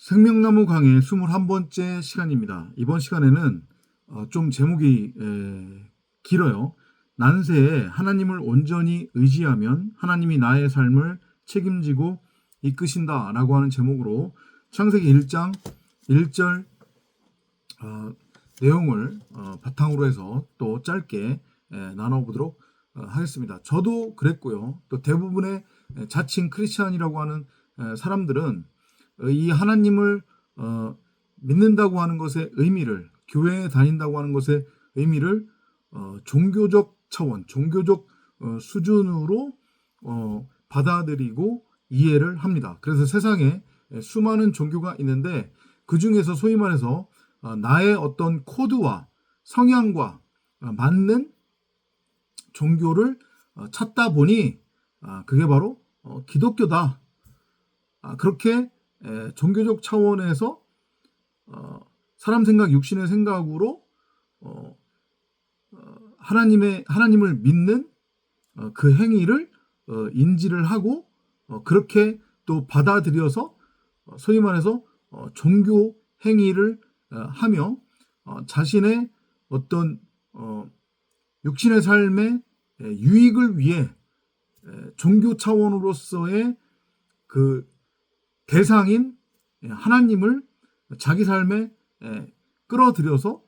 생명나무 강의 21번째 시간입니다. 이번 시간에는 좀 제목이 길어요. 난세에 하나님을 온전히 의지하면 하나님이 나의 삶을 책임지고 이끄신다 라고 하는 제목으로 창세기 1장 1절 내용을 바탕으로 해서 또 짧게 나눠보도록 하겠습니다. 저도 그랬고요. 또 대부분의 자칭 크리스찬이라고 하는 사람들은 이 하나님을 믿는다고 하는 것의 의미를, 교회에 다닌다고 하는 것의 의미를 종교적 차원, 종교적 수준으로 받아들이고 이해를 합니다. 그래서 세상에 수많은 종교가 있는데 그 중에서 소위 말해서 나의 어떤 코드와 성향과 맞는 종교를 찾다 보니 그게 바로 기독교다. 그렇게 종교적 차원에서 사람 생각, 육신의 생각으로 하나님을 믿는 그 행위를 인지를 하고 그렇게 또 받아들여서 소위 말해서 종교 행위를 하며 자신의 어떤 육신의 삶의 유익을 위해 종교 차원으로서의 그 대상인 하나님을 자기 삶에 끌어들여서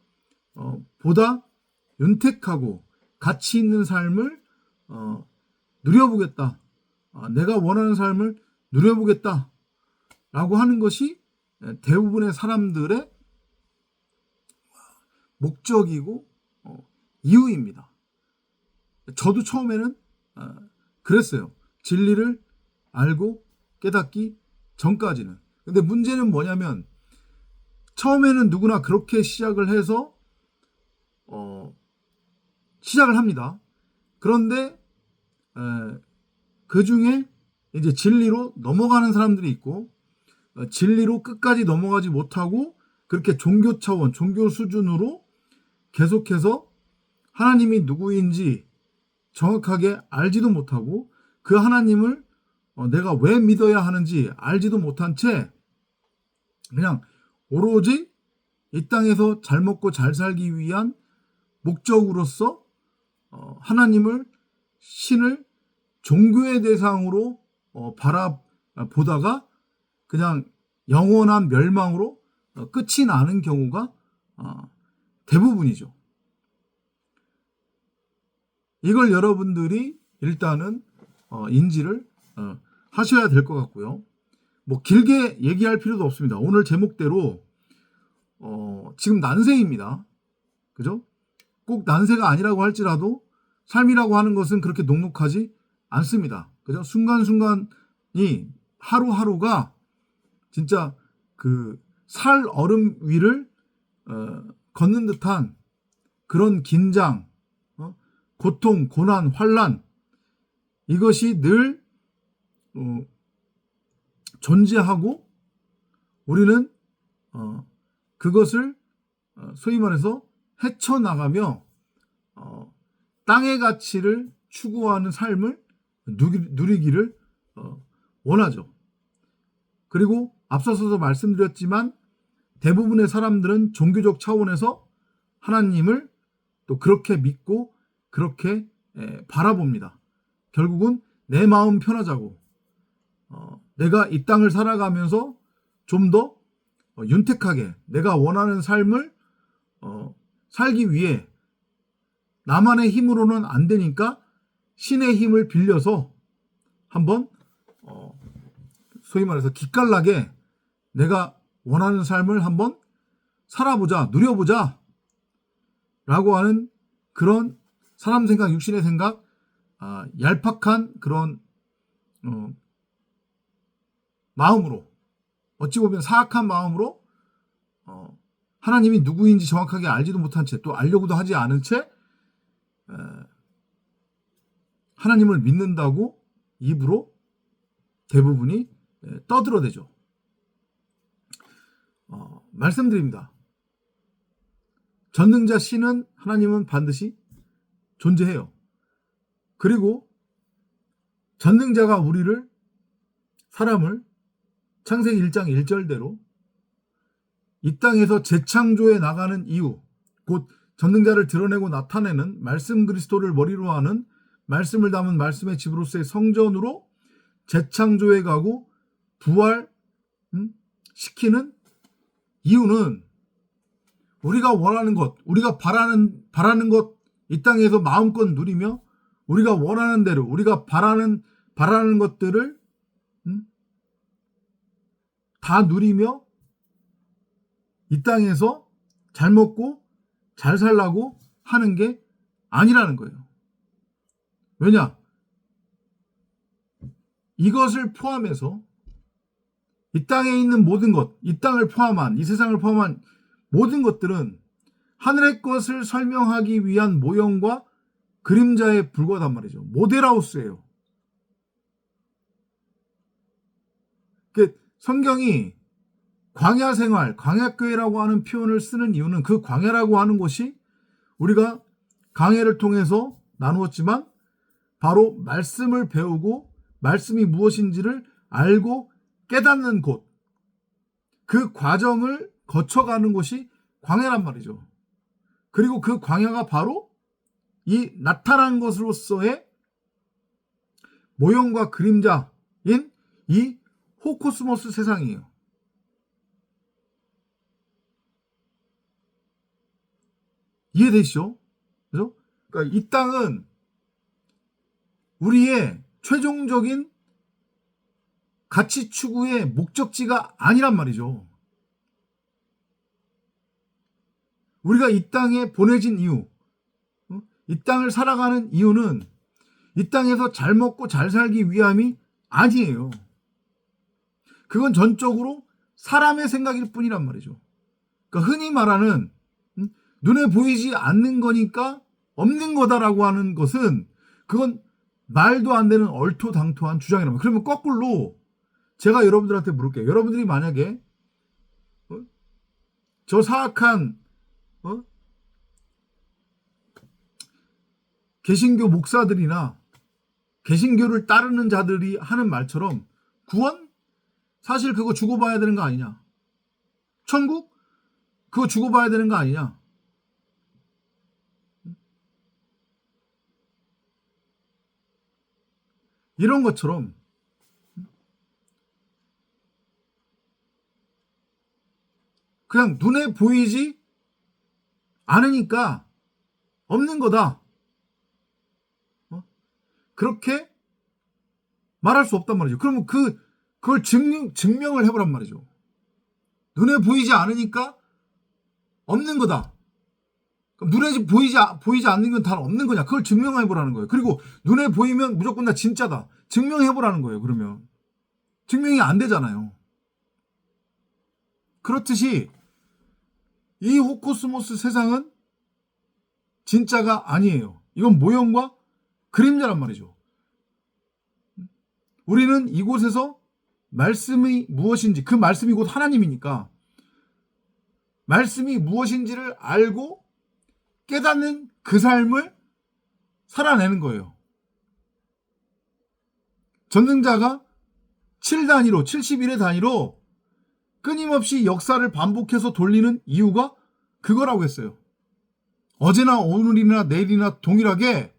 보다 윤택하고 가치 있는 삶을 누려보겠다. 내가 원하는 삶을 누려보겠다. 라고 하는 것이 대부분의 사람들의 목적이고 이유입니다. 저도 처음에는 그랬어요. 진리를 알고 깨닫기 전까지는. 근데 문제는 뭐냐면 처음에는 누구나 그렇게 시작을 해서 시작을 합니다. 그런데 그 중에 이제 진리로 넘어가는 사람들이 있고 진리로 끝까지 넘어가지 못하고 그렇게 종교 차원, 종교 수준으로 계속해서 하나님이 누구인지 정확하게 알지도 못하고 그 하나님을 내가 왜 믿어야 하는지 알지도 못한 채 그냥 오로지 이 땅에서 잘 먹고 잘 살기 위한 목적으로서 하나님을, 신을 종교의 대상으로 바라보다가 그냥 영원한 멸망으로 끝이 나는 경우가 대부분이죠. 이걸 여러분들이 일단은 인지를 하셔야 될 것 같고요. 뭐 길게 얘기할 필요도 없습니다. 오늘 제목대로 지금 난세입니다. 그죠? 꼭 난세가 아니라고 할지라도 삶이라고 하는 것은 그렇게 녹록하지 않습니다. 그죠? 순간순간이 하루하루가 진짜 그 살 얼음 위를 걷는 듯한 그런 긴장, 고통, 고난, 환난 이것이 늘 존재하고 우리는 그것을 소위 말해서 헤쳐나가며 땅의 가치를 추구하는 삶을 누리기를 원하죠. 그리고 앞서서도 말씀드렸지만 대부분의 사람들은 종교적 차원에서 하나님을 또 그렇게 믿고 그렇게 바라봅니다. 결국은 내 마음 편하자고 내가 이 땅을 살아가면서 좀 더 윤택하게 내가 원하는 삶을 살기 위해 나만의 힘으로는 안 되니까 신의 힘을 빌려서 한번 소위 말해서 기깔나게 내가 원하는 삶을 한번 살아보자, 누려보자 라고 하는 그런 사람 생각, 육신의 생각, 얄팍한 그런 마음으로 어찌 보면 사악한 마음으로 하나님이 누구인지 정확하게 알지도 못한 채 또 알려고도 하지 않은 채 하나님을 믿는다고 입으로 대부분이 떠들어대죠. 말씀드립니다. 전능자 신은 하나님은 반드시 존재해요. 그리고 전능자가 사람을 창세기 1장 1절대로 이 땅에서 재창조해 나가는 이유, 곧 전능자를 드러내고 나타내는 말씀 그리스도를 머리로 하는 말씀을 담은 말씀의 집으로서의 성전으로 재창조해 가고 부활 시키는 이유는 우리가 원하는 것, 우리가 바라는 것 이 땅에서 마음껏 누리며 우리가 원하는 대로 우리가 바라는 것들을 다 누리며 이 땅에서 잘 먹고 잘 살라고 하는 게 아니라는 거예요. 왜냐? 이것을 포함해서 이 땅에 있는 모든 것, 이 땅을 포함한, 이 세상을 포함한 모든 것들은 하늘의 것을 설명하기 위한 모형과 그림자에 불과하단 말이죠. 모델하우스예요. 성경이 광야 생활, 광야교회라고 하는 표현을 쓰는 이유는 그 광야라고 하는 곳이 우리가 강해를 통해서 나누었지만 바로 말씀을 배우고 말씀이 무엇인지를 알고 깨닫는 곳, 그 과정을 거쳐가는 곳이 광야란 말이죠. 그리고 그 광야가 바로 이 나타난 것으로서의 모형과 그림자인 이 호코스모스 세상이에요. 이해되시죠? 그죠? 그러니까 이 땅은 우리의 최종적인 가치 추구의 목적지가 아니란 말이죠. 우리가 이 땅에 보내진 이유, 이 땅을 살아가는 이유는 이 땅에서 잘 먹고 잘 살기 위함이 아니에요. 그건 전적으로 사람의 생각일 뿐이란 말이죠. 그러니까 흔히 말하는 눈에 보이지 않는 거니까 없는 거다라고 하는 것은 그건 말도 안 되는 얼토당토한 주장이란 말이에요. 그러면 거꾸로 제가 여러분들한테 물을게요. 여러분들이 만약에 저 사악한 개신교 목사들이나 개신교를 따르는 자들이 하는 말처럼 구원? 사실 그거 주고 봐야 되는 거 아니냐? 천국? 그거 주고 봐야 되는 거 아니냐? 이런 것처럼 그냥 눈에 보이지 않으니까 없는 거다. 그렇게 말할 수 없단 말이죠. 그러면 그걸 증명을 해보란 말이죠. 눈에 보이지 않으니까 없는 거다. 그럼 눈에 보이지 않는 건 다 없는 거냐? 그걸 증명해보라는 거예요. 그리고 눈에 보이면 무조건 다 진짜다. 증명해보라는 거예요. 그러면 증명이 안 되잖아요. 그렇듯이 이 호코스모스 세상은 진짜가 아니에요. 이건 모형과 그림자란 말이죠. 우리는 이곳에서 말씀이 무엇인지, 그 말씀이 곧 하나님이니까 말씀이 무엇인지를 알고 깨닫는 그 삶을 살아내는 거예요. 전능자가 7단위로 71의 단위로 끊임없이 역사를 반복해서 돌리는 이유가 그거라고 했어요. 어제나 오늘이나 내일이나 동일하게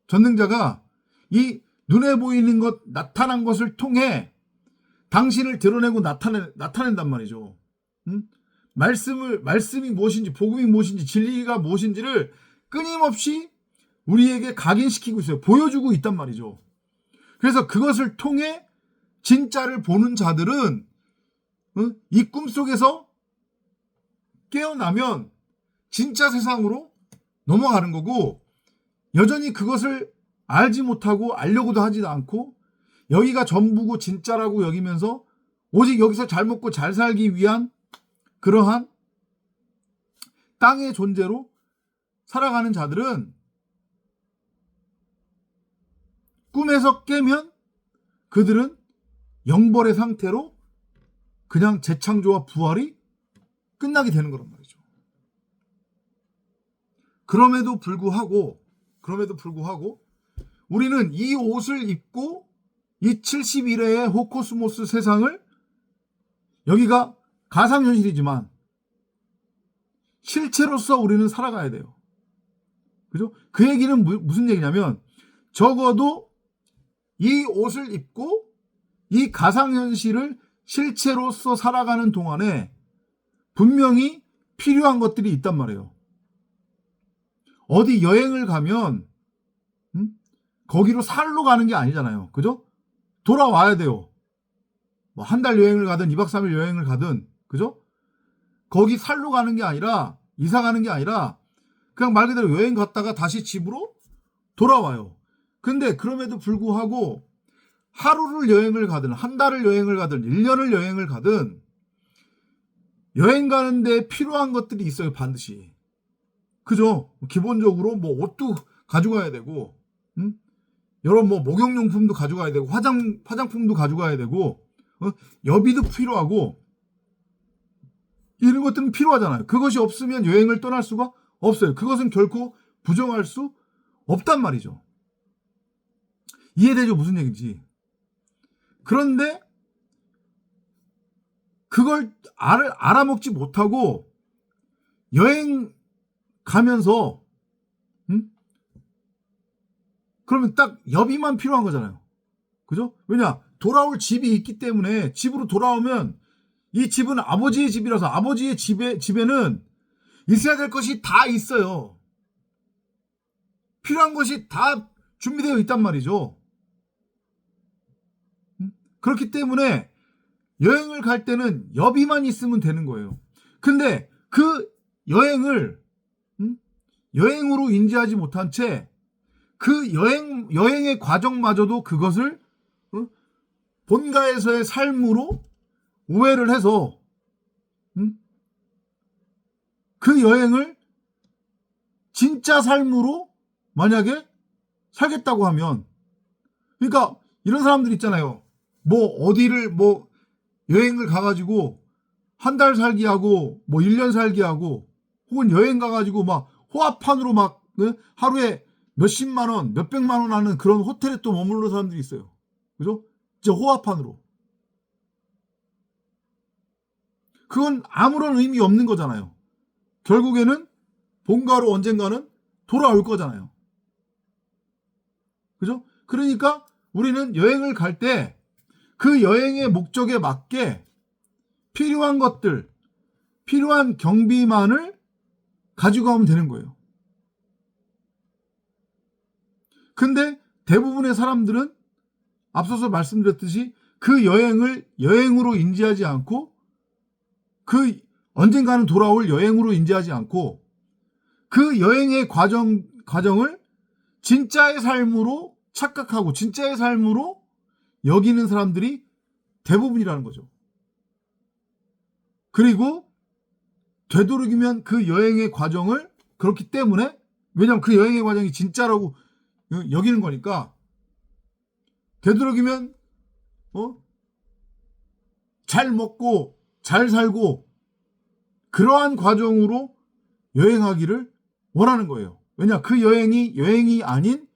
전능자가 이 눈에 보이는 것, 나타난 것을 통해 당신을 드러내고 나타낸단 말이죠. 말씀이 무엇인지, 복음이 무엇인지, 진리가 무엇인지를 끊임없이 우리에게 각인시키고 있어요. 보여주고 있단 말이죠. 그래서 그것을 통해 진짜를 보는 자들은 이 꿈속에서 깨어나면 진짜 세상으로 넘어가는 거고, 여전히 그것을 알지 못하고 알려고도 하지도 않고 여기가 전부고 진짜라고 여기면서 오직 여기서 잘 먹고 잘 살기 위한 그러한 땅의 존재로 살아가는 자들은 꿈에서 깨면 그들은 영벌의 상태로 그냥 재창조와 부활이 끝나게 되는 거란 말이죠. 그럼에도 불구하고 우리는 이 옷을 입고 이 71회의 호코스모스 세상을, 여기가 가상현실이지만 실체로서 우리는 살아가야 돼요. 그죠? 그 얘기는 무슨 얘기냐면 적어도 이 옷을 입고 이 가상현실을 실체로서 살아가는 동안에 분명히 필요한 것들이 있단 말이에요. 어디 여행을 가면 거기로 살러 가는 게 아니잖아요. 그죠? 돌아와야 돼요. 뭐 한 달 여행을 가든 2박 3일 여행을 가든 그죠? 거기 살러 가는 게 아니라 이사 가는 게 아니라 그냥 말 그대로 여행 갔다가 다시 집으로 돌아와요. 근데 그럼에도 불구하고 하루를 여행을 가든 한 달을 여행을 가든 1년을 여행을 가든 여행 가는데 필요한 것들이 있어요. 반드시. 그죠? 기본적으로 뭐 옷도 가져가야 되고 여러 뭐 목욕용품도 가져가야 되고 화장품도 가져가야 되고 여비도 필요하고 이런 것들은 필요하잖아요. 그것이 없으면 여행을 떠날 수가 없어요. 그것은 결코 부정할 수 없단 말이죠. 이해되죠? 무슨 얘기인지. 그런데 그걸 알아먹지 못하고 여행 가면서 그러면 딱 여비만 필요한 거잖아요. 그죠? 왜냐? 돌아올 집이 있기 때문에 집으로 돌아오면 이 집은 아버지의 집이라서 아버지의 집에는 있어야 될 것이 다 있어요. 필요한 것이 다 준비되어 있단 말이죠. 그렇기 때문에 여행을 갈 때는 여비만 있으면 되는 거예요. 근데 그 여행을 여행으로 인지하지 못한 채 그 여행의 과정마저도 그것을 본가에서의 삶으로 오해를 해서 그 여행을 진짜 삶으로 만약에 살겠다고 하면 그러니까 이런 사람들 있잖아요. 뭐 어디를 뭐 여행을 가가지고 한 달 살기 하고 뭐 1년 살기 하고 혹은 여행 가가지고 막 호화판으로 막 하루에 몇십만 원, 몇백만 원 하는 그런 호텔에 또 머무르는 사람들이 있어요. 그죠? 진짜 호화판으로. 그건 아무런 의미 없는 거잖아요. 결국에는 본가로 언젠가는 돌아올 거잖아요. 그죠? 그러니까 우리는 여행을 갈 때 그 여행의 목적에 맞게 필요한 것들, 필요한 경비만을 가지고 가면 되는 거예요. 근데 대부분의 사람들은 앞서서 말씀드렸듯이 그 여행을 여행으로 인지하지 않고 그 언젠가는 돌아올 여행으로 인지하지 않고 그 여행의 과정을 진짜의 삶으로 착각하고 진짜의 삶으로 여기는 사람들이 대부분이라는 거죠. 그리고 되도록이면 그 여행의 과정을 그렇기 때문에 왜냐하면 그 여행의 과정이 진짜라고 여기는 거니까 되도록이면 잘 먹고 잘 살고 그러한 과정으로 여행하기를 원하는 거예요. 왜냐 그 여행이 아닌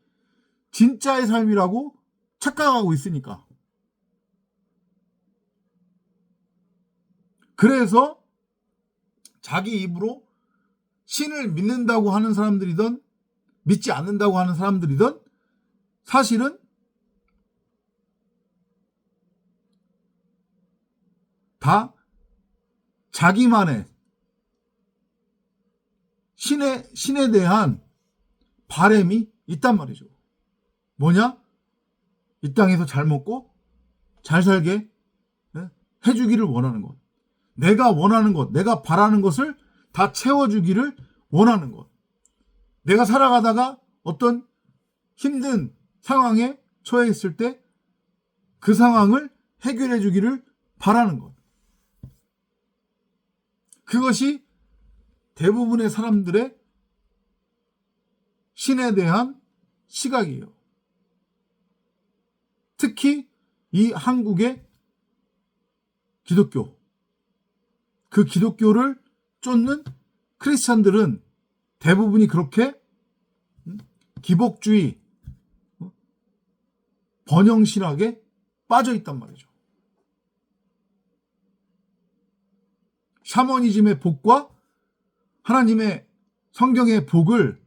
진짜의 삶이라고 착각하고 있으니까. 그래서 자기 입으로 신을 믿는다고 하는 사람들이든 믿지 않는다고 하는 사람들이든 사실은 다 자기만의 신에 대한 바램이 있단 말이죠. 뭐냐? 이 땅에서 잘 먹고 잘 살게 해주기를 원하는 것. 내가 원하는 것, 내가 바라는 것을 다 채워주기를 원하는 것. 내가 살아가다가 어떤 힘든 상황에 처해 있을 때 그 상황을 해결해 주기를 바라는 것. 그것이 대부분의 사람들의 신에 대한 시각이에요. 특히 이 한국의 기독교, 그 기독교를 쫓는 크리스찬들은 대부분이 그렇게 기복주의, 번영신학에 빠져 있단 말이죠. 샤머니즘의 복과 하나님의 성경의 복을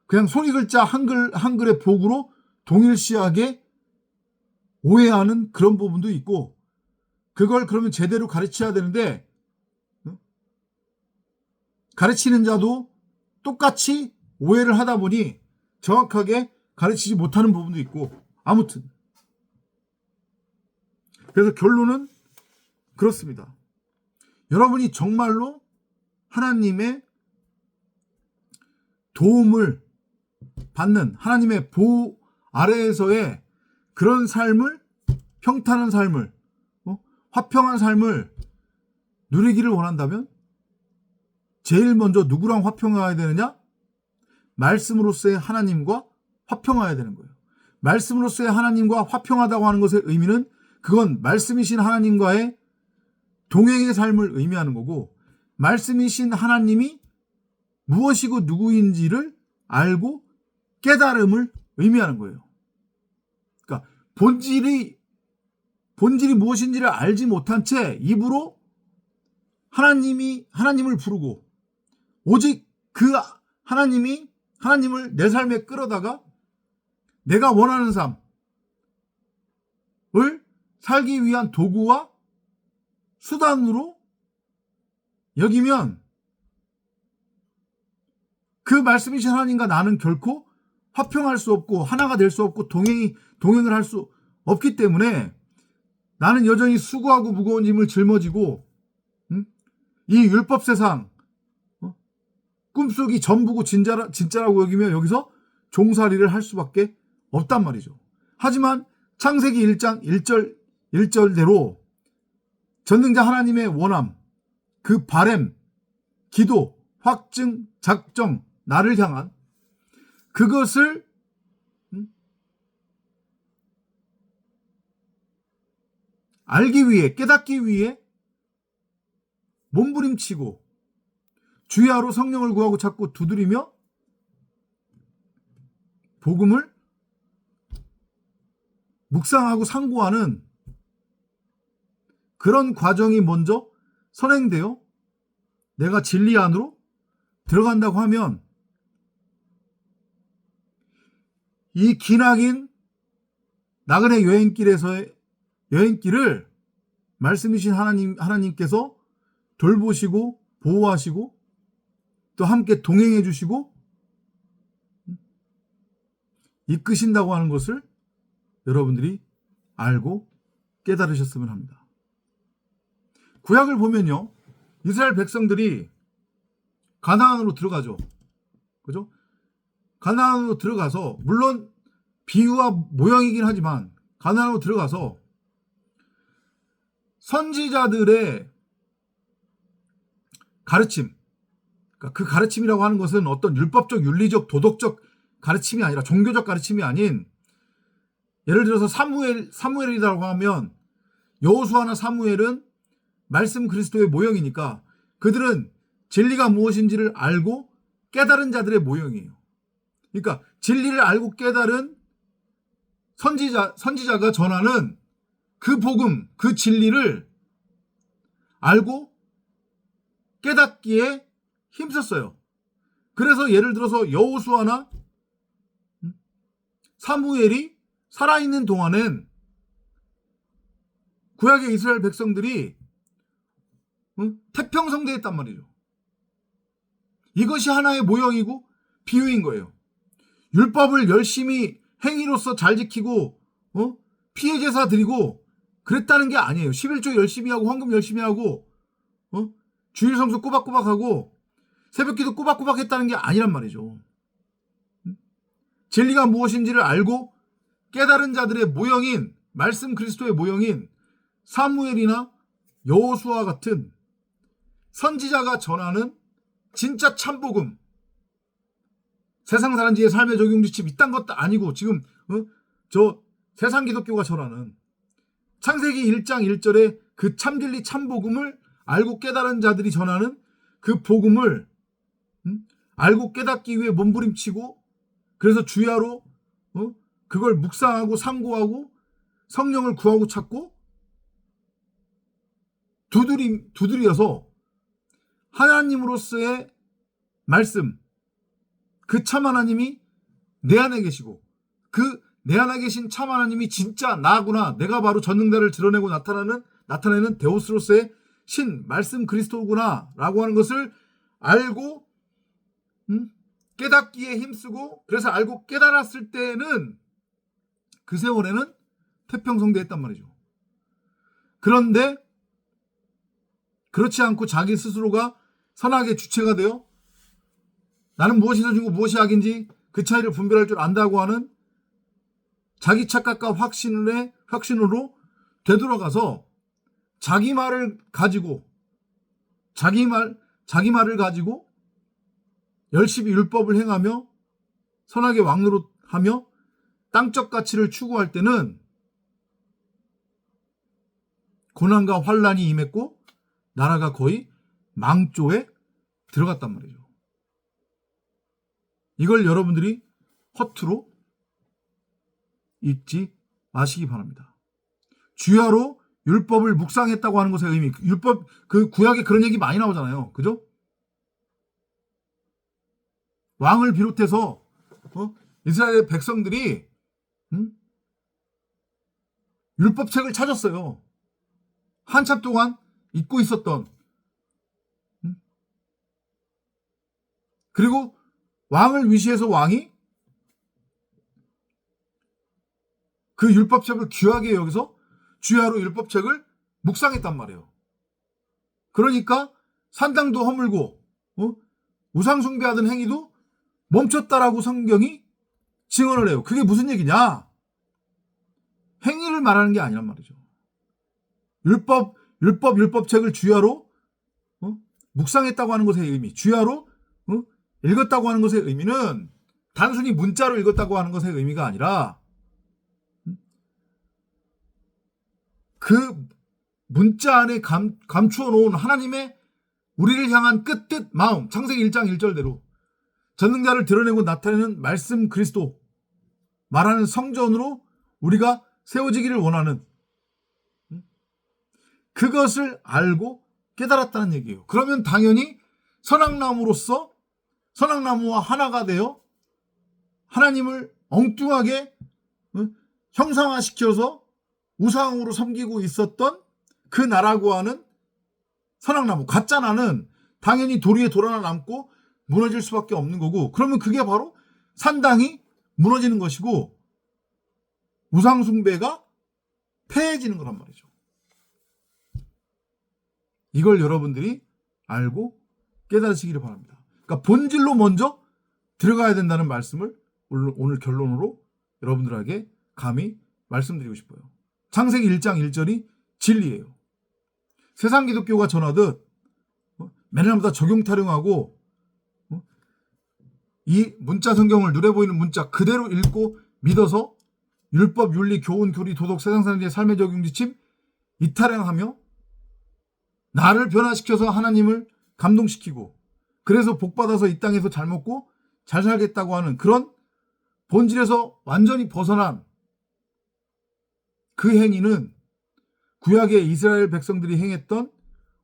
그냥 소리 글자 한글의 복으로 동일시하게 오해하는 그런 부분도 있고, 그걸 그러면 제대로 가르쳐야 되는데 가르치는 자도 똑같이 오해를 하다 보니 정확하게 가르치지 못하는 부분도 있고, 아무튼 그래서 결론은 그렇습니다. 여러분이 정말로 하나님의 도움을 받는, 하나님의 보호 아래에서의 그런 삶을, 평탄한 삶을, 화평한 삶을 누리기를 원한다면 제일 먼저 누구랑 화평해야 되느냐? 말씀으로서의 하나님과 화평해야 되는 거예요. 말씀으로서의 하나님과 화평하다고 하는 것의 의미는 그건 말씀이신 하나님과의 동행의 삶을 의미하는 거고, 말씀이신 하나님이 무엇이고 누구인지를 알고 깨달음을 의미하는 거예요. 그러니까 본질이 무엇인지를 알지 못한 채 입으로 하나님을 부르고, 오직 그 하나님을 내 삶에 끌어다가 내가 원하는 삶을 살기 위한 도구와 수단으로 여기면 그 말씀이신 하나님과 나는 결코 화평할 수 없고 하나가 될 수 없고 동행을 할 수 없기 때문에 나는 여전히 수고하고 무거운 짐을 짊어지고 이 율법 세상 꿈속이 전부고 진짜라고 여기며 여기서 종살이를 할 수밖에 없단 말이죠. 하지만 창세기 1장 1절대로 전능자 하나님의 원함, 그 바램, 기도, 확증, 작정, 나를 향한 그것을 알기 위해, 깨닫기 위해 몸부림치고 주야로 성령을 구하고 찾고 두드리며 복음을 묵상하고 상고하는 그런 과정이 먼저 선행되어 내가 진리 안으로 들어간다고 하면 이 기나긴 나그네 여행길을 말씀이신 하나님께서 돌보시고 보호하시고 또 함께 동행해 주시고 이끄신다고 하는 것을 여러분들이 알고 깨달으셨으면 합니다. 구약을 보면요, 이스라엘 백성들이 가나안으로 들어가죠. 그죠? 가나안으로 들어가서, 물론 비유와 모형이긴 하지만 가나안으로 들어가서 선지자들의 가르침, 그러니까 그 가르침이라고 하는 것은 어떤 율법적, 윤리적, 도덕적 가르침이 아니라, 종교적 가르침이 아닌, 예를 들어서 사무엘이라고 하면 여호수아나 사무엘은 말씀 그리스도의 모형이니까 그들은 진리가 무엇인지를 알고 깨달은 자들의 모형이에요. 그러니까 진리를 알고 깨달은 선지자가 전하는 그 복음, 그 진리를 알고 깨닫기에 힘썼어요. 그래서 예를 들어서 여호수아나 사무엘이 살아있는 동안엔 구약의 이스라엘 백성들이 태평성대했단 말이죠. 이것이 하나의 모형이고 비유인 거예요. 율법을 열심히 행위로서 잘 지키고 피해 제사 드리고 그랬다는 게 아니에요. 11조 열심히 하고 헌금 열심히 하고 주일 성수 꼬박꼬박 하고 새벽기도 꼬박꼬박 했다는 게 아니란 말이죠. 진리가 무엇인지를 알고 깨달은 자들의 모형인, 말씀 그리스도의 모형인 사무엘이나 여호수아 같은 선지자가 전하는 진짜 참복음, 세상 사람들의 삶의 적용지침 이딴 것도 아니고 지금 저 세상 기독교가 전하는 창세기 1장 1절에 그 참진리 참복음을 알고 깨달은 자들이 전하는 그 복음을 알고 깨닫기 위해 몸부림치고, 그래서 주야로 그걸 묵상하고 상고하고 성령을 구하고 찾고 두드려서 하나님으로서의 말씀, 그 참 하나님이 내 안에 계시고 그 내 안에 계신 참 하나님이 진짜 나구나, 내가 바로 전능자를 드러내고 나타내는 데오스로서의 신 말씀 그리스도구나 라고 하는 것을 알고 깨닫기에 힘쓰고, 그래서 알고 깨달았을 때는 그 세월에는 태평성대했단 말이죠. 그런데 그렇지 않고 자기 스스로가 선악의 주체가 되어 나는 무엇이 선이고 무엇이 악인지 그 차이를 분별할 줄 안다고 하는 자기 착각과 확신으로 되돌아가서 자기 말을 가지고 열심히 율법을 행하며 선악의 왕노릇하며 땅적 가치를 추구할 때는 고난과 환란이 임했고 나라가 거의 망조에 들어갔단 말이죠. 이걸 여러분들이 허투루 잊지 마시기 바랍니다. 주야로 율법을 묵상했다고 하는 것의 의미, 율법, 그 구약에 그런 얘기 많이 나오잖아요. 그죠? 왕을 비롯해서 이스라엘 백성들이 율법책을 찾았어요. 한참 동안 잊고 있었던. 그리고 왕을 위시해서 왕이 그 율법책을 귀하게 여기서 주야로 율법책을 묵상했단 말이에요. 그러니까 산당도 허물고 우상 숭배하던 행위도 멈췄다라고 성경이 증언을 해요. 그게 무슨 얘기냐? 행위를 말하는 게 아니란 말이죠. 율법책을 주야로 묵상했다고 하는 것의 의미, 주야로 읽었다고 하는 것의 의미는 단순히 문자로 읽었다고 하는 것의 의미가 아니라 그 문자 안에 감추어 놓은 하나님의 우리를 향한 끝뜻 마음, 창세기 1장 1절대로 전능자를 드러내고 나타내는 말씀 그리스도 말하는 성전으로 우리가 세워지기를 원하는 그것을 알고 깨달았다는 얘기예요. 그러면 당연히 선악나무와 하나가 되어 하나님을 엉뚱하게 형상화시켜서 우상으로 섬기고 있었던 그 나라고 하는 선악나무, 가짜나는 당연히 돌 위에 돌 하나 남고 무너질 수밖에 없는 거고, 그러면 그게 바로 산당이 무너지는 것이고 우상숭배가 폐해지는 거란 말이죠. 이걸 여러분들이 알고 깨달으시기를 바랍니다. 그러니까 본질로 먼저 들어가야 된다는 말씀을 오늘 결론으로 여러분들에게 감히 말씀드리고 싶어요. 창세기 1장 1절이 진리예요. 세상 기독교가 전하듯 맨날마다 적용타령하고 이 문자 성경을 눈에 보이는 문자 그대로 읽고 믿어서 율법, 윤리, 교훈, 교리, 도덕, 세상 사람들의 삶의 적용지침 이타령하며 나를 변화시켜서 하나님을 감동시키고 그래서 복받아서 이 땅에서 잘 먹고 잘 살겠다고 하는 그런 본질에서 완전히 벗어난 그 행위는 구약의 이스라엘 백성들이 행했던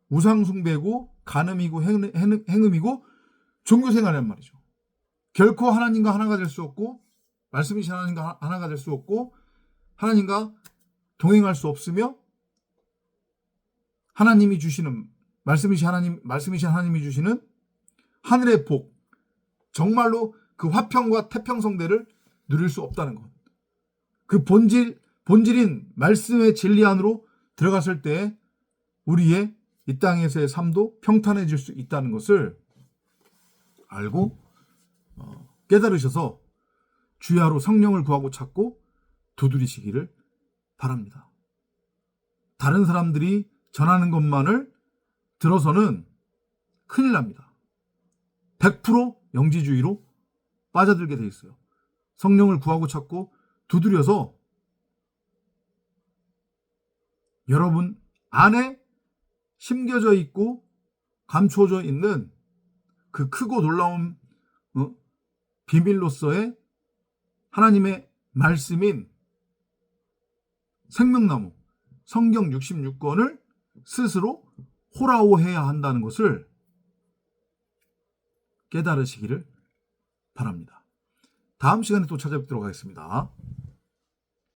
우상숭배고 간음이고 행음이고 종교생활이란 말이죠. 결코 하나님과 하나가 될 수 없고 말씀이신 하나님과 하나가 될 수 없고 하나님과 동행할 수 없으며 하나님이 주시는 말씀이신 하나님이 주시는 하늘의 복, 정말로 그 화평과 태평성대를 누릴 수 없다는 것. 그 본질인 말씀의 진리 안으로 들어갔을 때 우리의 이 땅에서의 삶도 평탄해질 수 있다는 것을 알고 깨달으셔서 주야로 성령을 구하고 찾고 두드리시기를 바랍니다. 다른 사람들이 전하는 것만을 들어서는 큰일 납니다. 100% 영지주의로 빠져들게 돼 있어요. 성령을 구하고 찾고 두드려서 여러분 안에 심겨져 있고 감추어져 있는 그 크고 놀라운 비밀로서의 하나님의 말씀인 생명나무 성경 66권을 스스로 호라호해야 한다는 것을 깨달으시기를 바랍니다. 다음 시간에 또 찾아뵙도록 하겠습니다.